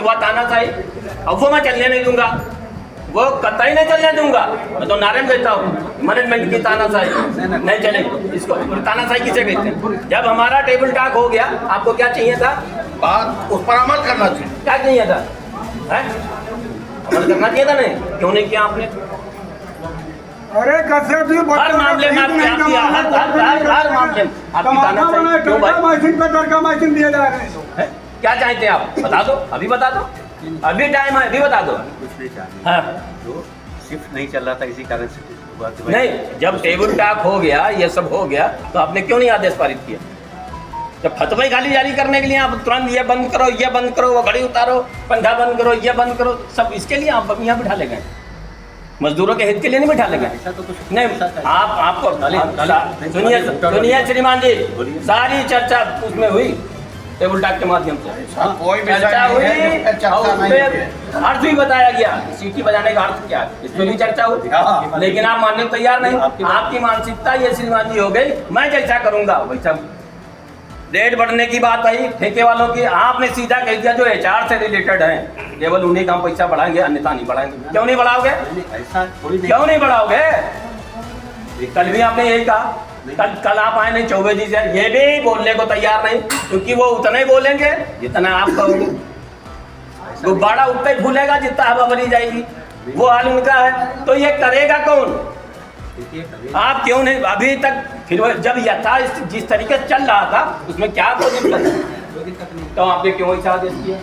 हुआ तानाशाही, अब वो मैं चलने नहीं दूंगा, वो कतई नहीं चलने दूंगा। मैं तो नारे में देता हूँ मैनेजमेंट की तानाशाही नहीं चलेगी। इसको तानाशाही किसे कहते हैं? जब हमारा टेबल टॉक हो गया, आपको क्या चाहिए था? बात उस पर अमल करना चाहिए। क्या चाहिए था? अमल करना चाहिए था। नहीं, क्यों नहीं किया आपने? अरे कैसे हर मामले में आपने आप किया, हर मामले में आपकी तानाशाही क्यों भाई? दिया जा रहे हैं। क्या चाहते हैं आप? बता दो, अभी बता दो, अभी टाइम है, अभी बता दो। कुछ नहीं चाहते, हाँ जो शिफ्ट नहीं चल रहा था इसी कारण से नहीं, जब टेबल टॉक हो गया, ये सब हो गया, तो आपने क्यों नहीं आदेश पारित किया? जब फतवा गाली जारी करने के लिए आप तुरंत ये बंद करो, ये बंद करो, वो घड़ी उतारो, पंखा बंद करो, ये बंद करो, सब इसके लिए आप यहाँ बिठा ले गए। मजदूरों के हित के लिए नहीं बिठा ले गए। ऐसा तो कुछ नहीं, आपको सुनिए श्रीमान जी, सारी चर्चा उसमें हुई टेबल टॉक के माध्यम से, कोई भी चर्चा हुई चर्चा और नहीं उसमें अर्थ भी बताया गया, सीटी बजाने का अर्थ क्या है, इसमें भी चर्चा हुई। लेकिन आप मानने को तैयार नहीं। आपकी मानसिकता ये श्रीमान जी हो गई, मैं जैसा करूंगा वैसा। रेट बढ़ने की बात आई ठेके वालों की, आपने सीधा कह दिया जो HR से रिलेटेड है, केवल उन्हीं का हम पैसा बढ़ाएंगे, अन्यथा नहीं बढ़ाएंगे। क्यों नहीं बढ़ाओगे? ऐसा थोड़ी नहीं। क्यों नहीं बढ़ाओगे? कल भी आपने यही कहा, कल आप आए नहीं चौबे जी से, ये भी बोलने को तैयार नहीं, क्योंकि वो उतना ही बोलेंगे जितना आप कहोगे। गुब्बारा उतना ही फूलेगा जितना हवा भरी जाएगी, वो हाल उनका है। तो ये करेगा कौन? आप क्यों नहीं अभी तक? फिर जब यथा जिस तरीके से चल रहा था उसमें क्या कोई दिक्कत है? तो आपने क्यों ऐसा आदेश किया?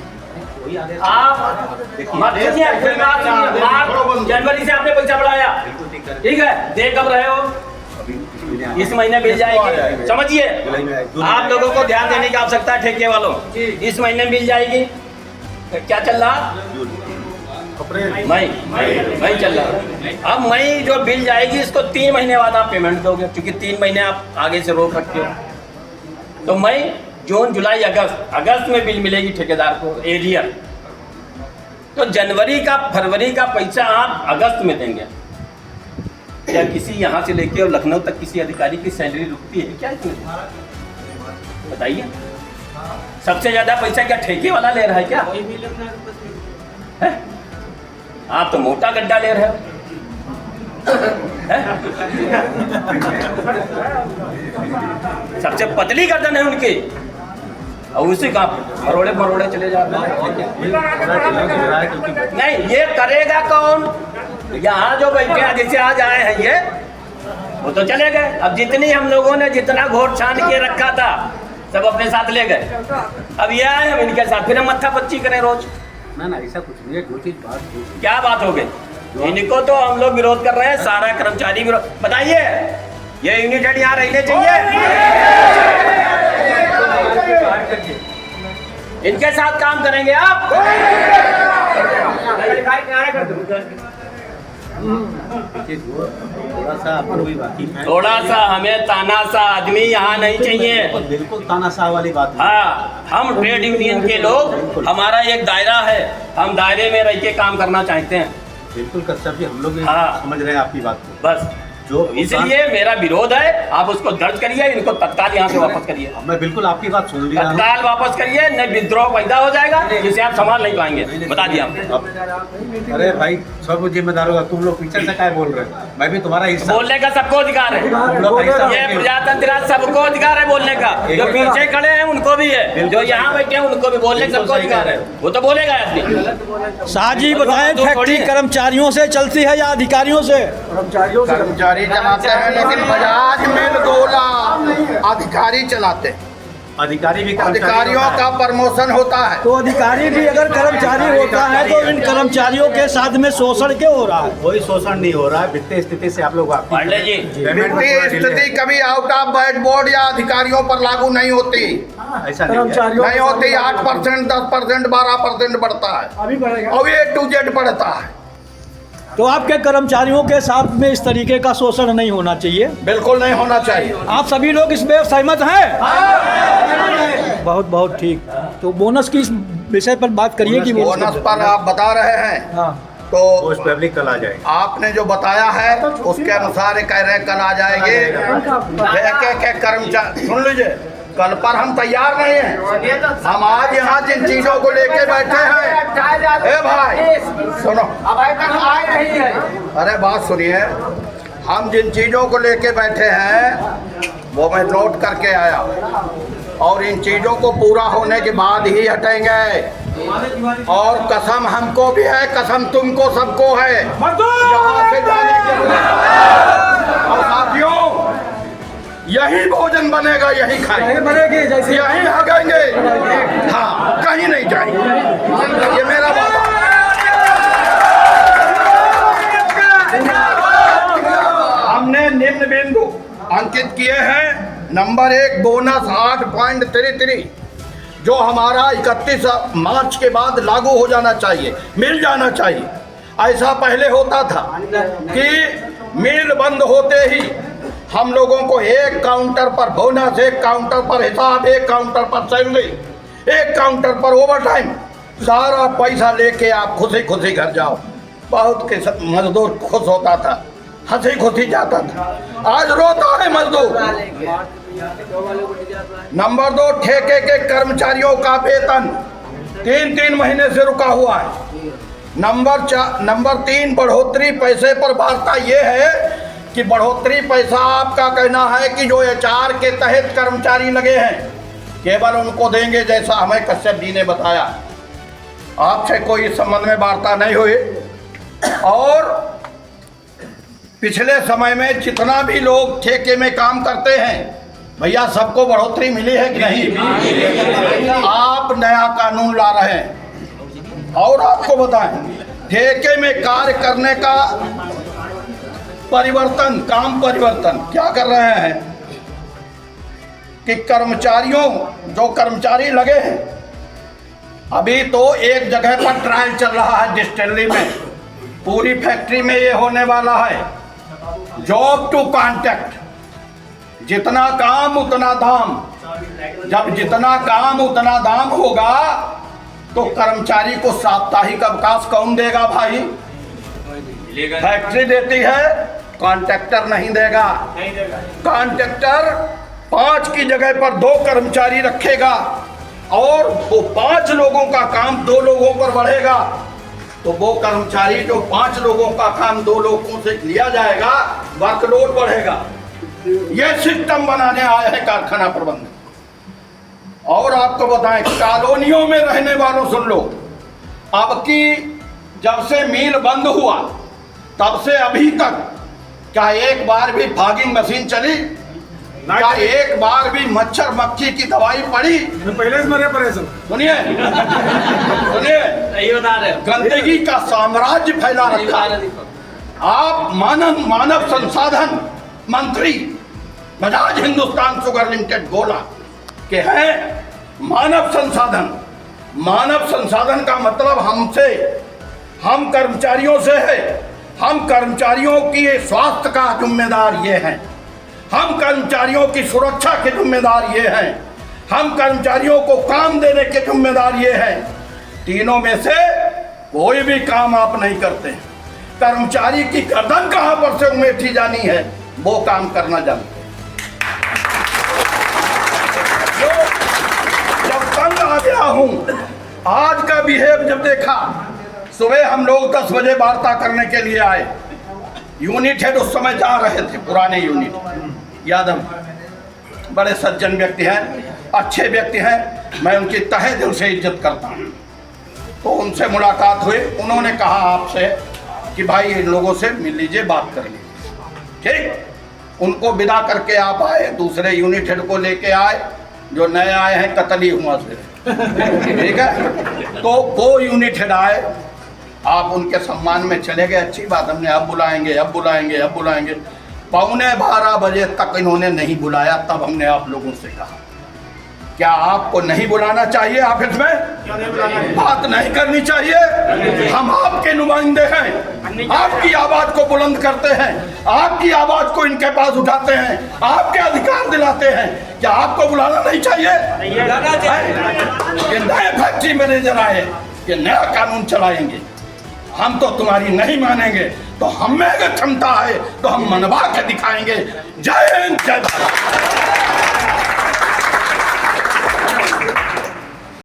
आप जनवरी से आपने पैसा बढ़ाया, ठीक है, दे कब रहे हो? इस महीने मिल जाएगी, समझिए। आप लोगों को ध्यान देने की आवश्यकता है, ठेके वालों, इस महीने मिल जाएगी। क्या चल रहा? मई चल रहा। अब मई जो बिल जाएगी, इसको 3 महीने बाद आप पेमेंट दोगे, क्योंकि 3 महीने आप आगे से रोक रखते हो। तो मई, जून, जुलाई, अगस्त में बिल मिलेगी ठेकेदार को एरियर। तो जनवरी का, फरवरी का पैसा आप अगस्त में देंगे। क्या किसी यहाँ से लेके और लखनऊ तक किसी अधिकारी की सैलरी रुकती है क्या इसमें? बताइए। सबसे ज्यादा पैसा क्या ठेके वाला ले रहा है क्या? है? आप तो मोटा गड्ढा ले रहे हो। सबसे पतली गर्दन है उनकी, और उसी का मरोड़े चले जाते हैं। नहीं, ये करेगा कौन? यहाँ जो बैठे हैं, जैसे आज आए हैं ये, वो तो चले गए। अब जितनी हम लोगों ने जितना घोट छान के रखा था सब अपने साथ ले गए। अब ये आए हम इनके साथ, फिर हम मत्था पच्ची करें रोज? ना ऐसा कुछ नहीं है। जो चीज बात क्या बात हो गई? इनको तो हम लोग विरोध कर रहे हैं, सारा कर्मचारी विरोध। बताइए, ये यूनिट हेड यहाँ रहने चाहिए? इनके साथ काम करेंगे आप? थोड़ा सा आपको भी वाकिफ है, थोड़ा सा हमें तानाशाह आदमी यहाँ नहीं चाहिए। बिल्कुल तानाशाह वाली बात है। हाँ, हम ट्रेड यूनियन के लोग, हमारा एक दायरा है, हम दायरे में रह के काम करना चाहते हैं। बिल्कुल कश्यप जी, हम लोग हाँ, समझ रहे हैं आपकी बात को। बस जो इसलिए मेरा विरोध है, आप उसको दर्ज करिए, इनको तत्काल यहाँ से वापस करिए। मैं बिल्कुल आपकी बात सुन लिया हूं। तत्काल वापस करिए, नहीं विद्रोह पैदा हो जाएगा जिसे आप संभाल नहीं पाएंगे। बता दिया। अरे भाई, सब जिम्मेदार होगा, तुम लोग पीछे से क्या बोल रहे हो? मैं भी तुम्हारा हिस्सा। बोलने का सबको अधिकार है, ये प्रजातंत्र राज, सबको अधिकार है बोलने का। जो पीछे खड़े हैं उनको भी है, जो यहाँ बैठे हैं उनको भी बोलने का सबको अधिकार है। वो तो बोलेगा आदमी। शाह जी बताएं, फैक्ट्री कर्मचारियों से चलती है या अधिकारियों से? कर्मचारी चलाते हैं, लेकिन बजाज मिल गोला अधिकारी चलाते हैं। अधिकारी भी अधिकारियों का प्रमोशन होता है। तो अधिकारी भी अगर कर्मचारी होता है तो इन कर्मचारियों के साथ में शोषण क्यों हो रहा है? कोई शोषण नहीं हो रहा है। वित्तीय स्थिति से आप लोग पांडे जी, वित्तीय स्थिति कभी आउट ऑफ बैड बोर्ड या अधिकारियों पर लागू नहीं होती। ऐसा नहीं होती। 8%, 10%, 12% बढ़ता है, अभी बढ़ेगा। और A to Z बढ़ता है। तो आपके कर्मचारियों के साथ में इस तरीके का शोषण नहीं होना चाहिए। बिल्कुल नहीं होना चाहिए। आप सभी लोग इसमें सहमत हैं? बहुत बहुत ठीक। तो बोनस की इस विषय पर बात करिए कि बोनस पर आप बता रहे हैं। हाँ, तो पब्लिक कल आ जाएगी। आपने जो बताया है उसके अनुसार कह रहे कल आ जाएंगे। एक कर्मचारी सुन लीजिए, कल पर हम तैयार नहीं हैं। हम आज यहाँ जिन चीजों को लेके बैठे हैं, ए भाई सुनो, अरे बात सुनिए, हम जिन चीजों को लेके बैठे हैं वो मैं नोट करके आया, और इन चीजों को पूरा होने के बाद ही हटेंगे। और कसम हमको भी है, कसम तुमको सबको है यहाँ से जाने के लिए। और साथियों, यही भोजन बनेगा, यही खाएंगे, यही हगेंगे, हाँ कहीं नहीं जाएंगे, ये मेरा वादा। हमने निम्न बिंदु अंकित किए हैं। नंबर 1, बोनस 8.33 जो हमारा 31 मार्च के बाद लागू हो जाना चाहिए, मिल जाना चाहिए। ऐसा पहले होता था कि मिल बंद होते ही हम लोगों को एक काउंटर पर बोनस, एक काउंटर पर हिसाब, एक काउंटर पर सैलरी, एक काउंटर पर ओवरटाइम, सारा पैसा लेके आप खुशी खुशी घर जाओ। बहुत मजदूर खुश होता था, हंसी खुशी जाता था। आज रोता है मजदूर। नंबर 2, ठेके के कर्मचारियों का वेतन 3 महीने से रुका हुआ है। नंबर 3, बढ़ोतरी पैसे पर वार्ता ये है कि बढ़ोतरी पैसा आपका कहना है कि जो HR के तहत कर्मचारी लगे हैं केवल उनको देंगे, जैसा हमें कश्यप जी ने बताया। आपसे कोई इस संबंध में वार्ता नहीं हुई। और पिछले समय में जितना भी लोग ठेके में काम करते हैं भैया, सबको बढ़ोतरी मिली है कि नहीं? आप नया कानून ला रहे हैं। और आपको बताएं, ठेके में कार्य करने का परिवर्तन, काम परिवर्तन क्या कर रहे हैं कि कर्मचारियों, जो कर्मचारी लगे हैं, अभी तो एक जगह पर ट्रायल चल रहा है डिस्टिलरी में, पूरी फैक्ट्री में ये होने वाला है जॉब टू कॉन्ट्रैक्ट, जितना काम उतना दाम। जब जितना काम उतना दाम होगा तो कर्मचारी को साप्ताहिक अवकाश कौन देगा भाई? फैक्ट्री देती है, कॉन्ट्रैक्टर नहीं देगा। कॉन्ट्रैक्टर 5 की जगह पर 2 कर्मचारी रखेगा और वो 5 लोगों का काम 2 लोगों पर बढ़ेगा, तो वो कर्मचारी जो 5 लोगों का काम 2 लोगों से लिया जाएगा, वर्कलोड बढ़ेगा। यह सिस्टम बनाने आया है कारखाना प्रबंधन। और आपको बताएं, कॉलोनियों में रहने वालों सुन लो, अब की जब से मिल बंद हुआ तब से अभी तक क्या एक बार भी फॉगिंग मशीन चली? क्या एक बार भी मच्छर मक्खी की दवाई पड़ी? पहले से मरे परेशान। सुनिए सुनिए, गंदगी का साम्राज्य फैला रखा है। आप मानव संसाधन मंत्री बजाज हिंदुस्तान शुगर लिमिटेड गोला के हैं। मानव संसाधन का मतलब हमसे, हम कर्मचारियों से है। हम कर्मचारियों की स्वास्थ्य का जिम्मेदार ये हैं, हम कर्मचारियों की सुरक्षा के जिम्मेदार ये हैं, हम कर्मचारियों को काम देने के जिम्मेदार ये हैं। तीनों में से कोई भी काम आप नहीं करते। कर्मचारी की गर्दन कहां पर से उमेठी जानी है वो काम करना जानते। जब तंग आ गया हूं, आज का बिहेव जब देखा, सुबह हम लोग 10 बजे वार्ता करने के लिए आए। यूनिट हेड उस समय जा रहे थे, पुराने यूनिट यादव, बड़े सज्जन व्यक्ति हैं, अच्छे व्यक्ति हैं, मैं उनकी तहे दिल से इज्जत करता हूं। तो उनसे मुलाकात हुई, उन्होंने कहा आपसे कि भाई इन लोगों से मिल लीजिए, बात कर लीजिए। ठीक, उनको विदा करके आप आए, दूसरे यूनिट हेड को लेके आए जो नए आए हैं कतली हुआ से। ठीक है, तो वो यूनिट हेड आए, आप उनके सम्मान में चले गए, अच्छी बात, हमने अब बुलाएंगे, अब बुलाएंगे, अब बुलाएंगे। 11:15 बजे तक इन्होंने नहीं बुलाया। तब हमने आप लोगों से कहा, क्या आपको नहीं बुलाना चाहिए ऑफिस में? बात नहीं करनी चाहिए? हम आपके नुमाइंदे हैं, आपकी आवाज को बुलंद करते हैं, आपकी आवाज को इनके पास उठाते हैं, आपके अधिकार दिलाते हैं। क्या आपको बुलाना नहीं चाहिए? ये नए फैक्ट्री मैनेजर आए, ये नया कानून चलाएंगे, हम तो तुम्हारी नहीं मानेंगे। तो हम में अगर क्षमता है तो हम मनवा के दिखाएंगे। जय हिंद, जय भारत।